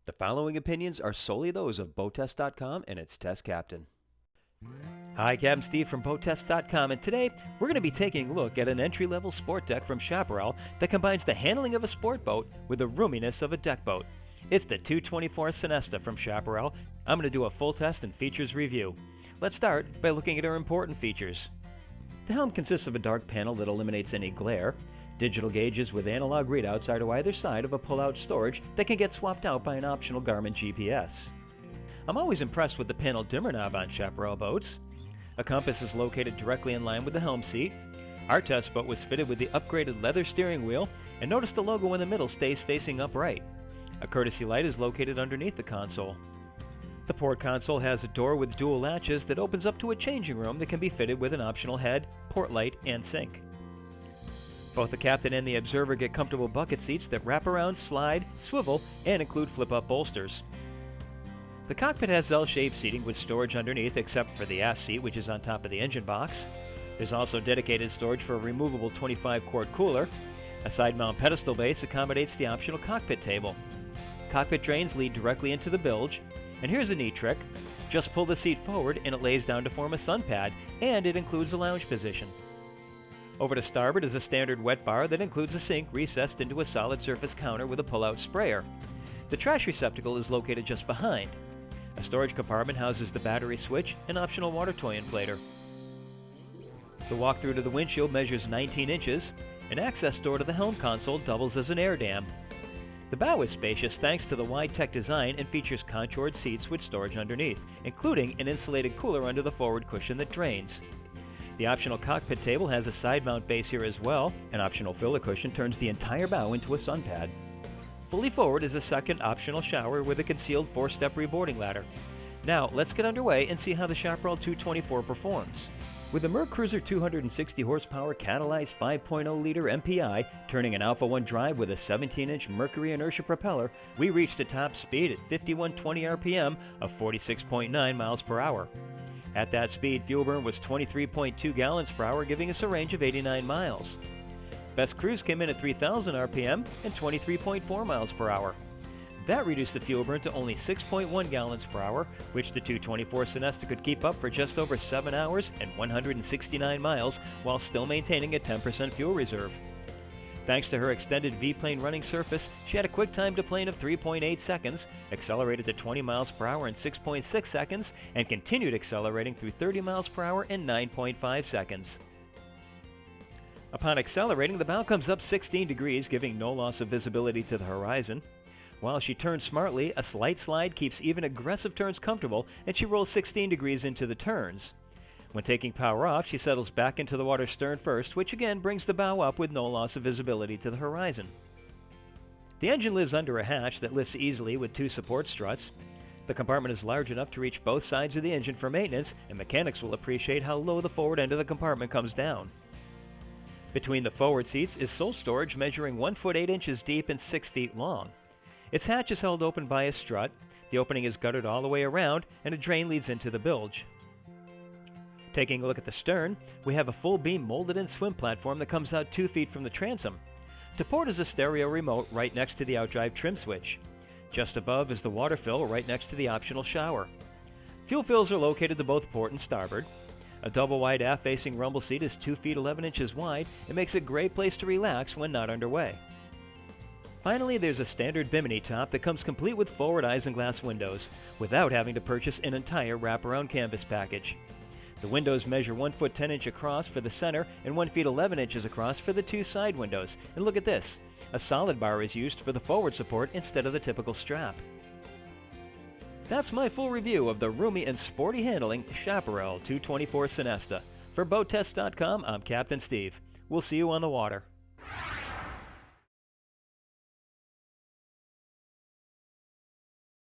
The following opinions are solely those of BoatTEST.com and its test captain. Hi, Captain Steve from BoatTEST.com, and today we're going to be taking a look at an entry-level sport deck from Chaparral that combines the handling of a sport boat with the roominess of a deck boat. It's the 224 Sunesta from Chaparral. I'm going to do a full test and features review. Let's start by looking at our important features. The helm consists of a dark panel that eliminates any glare. Digital gauges with analog readouts are to either side of a pull-out storage that can get swapped out by an optional Garmin GPS. I'm always impressed with the panel dimmer knob on Chaparral boats. A compass is located directly in line with the helm seat. Our test boat was fitted with the upgraded leather steering wheel, and notice the logo in the middle stays facing upright. A courtesy light is located underneath the console. The port console has a door with dual latches that opens up to a changing room that can be fitted with an optional head, port light, and sink. Both the captain and the observer get comfortable bucket seats that wrap around, slide, swivel, and include flip-up bolsters. The cockpit has L-shaped seating with storage underneath except for the aft seat, which is on top of the engine box. There's also dedicated storage for a removable 25-quart cooler. A side-mount pedestal base accommodates the optional cockpit table. Cockpit drains lead directly into the bilge. And here's a neat trick. Just pull the seat forward and it lays down to form a sun pad, and it includes a lounge position. Over to starboard is a standard wet bar that includes a sink recessed into a solid surface counter with a pull-out sprayer. The trash receptacle is located just behind. A storage compartment houses the battery switch and optional water toy inflator. The walk-through to the windshield measures 19 inches. An access door to the helm console doubles as an air dam. The bow is spacious thanks to the wide tech design and features contoured seats with storage underneath, including an insulated cooler under the forward cushion that drains. The optional cockpit table has a side mount base here as well. An optional filler cushion turns the entire bow into a sun pad. Fully forward is a second optional shower with a concealed 4-step reboarding ladder. Now let's get underway and see how the Chaparral 224 performs. With the Merc Cruiser 260 horsepower catalyzed 5.0-liter MPI turning an Alpha 1 drive with a 17-inch Mercury inertia propeller, we reached a top speed at 5120 RPM of 46.9 miles per hour. At that speed, fuel burn was 23.2 gallons per hour, giving us a range of 89 miles. Best cruise came in at 3,000 RPM and 23.4 miles per hour. That reduced the fuel burn to only 6.1 gallons per hour, which the 224 Sunesta could keep up for just over 7 hours and 169 miles while still maintaining a 10% fuel reserve. Thanks to her extended V-plane running surface, she had a quick time to plane of 3.8 seconds, accelerated to 20 miles per hour in 6.6 seconds, and continued accelerating through 30 miles per hour in 9.5 seconds. Upon accelerating, the bow comes up 16 degrees, giving no loss of visibility to the horizon. While she turns smartly, a slight slide keeps even aggressive turns comfortable, and she rolls 16 degrees into the turns. When taking power off, she settles back into the water stern first, which again brings the bow up with no loss of visibility to the horizon. The engine lives under a hatch that lifts easily with 2 support struts. The compartment is large enough to reach both sides of the engine for maintenance, and mechanics will appreciate how low the forward end of the compartment comes down. Between the forward seats is sole storage measuring 1 foot 8 inches deep and 6 feet long. Its hatch is held open by a strut. The opening is guttered all the way around, and a drain leads into the bilge. Taking a look at the stern, we have a full beam molded-in swim platform that comes out 2 feet from the transom. To port is a stereo remote right next to the outdrive trim switch. Just above is the water fill right next to the optional shower. Fuel fills are located to both port and starboard. A double-wide aft-facing rumble seat is 2 feet 11 inches wide and makes a great place to relax when not underway. Finally, there's a standard bimini top that comes complete with forward isinglass windows, without having to purchase an entire wraparound canvas package. The windows measure 1 foot 10 inch across for the center and 1 feet 11 inches across for the 2 side windows. And look at this, a solid bar is used for the forward support instead of the typical strap. That's my full review of the roomy and sporty handling Chaparral 224 Sunesta. For BoatTEST.com, I'm Captain Steve. We'll see you on the water.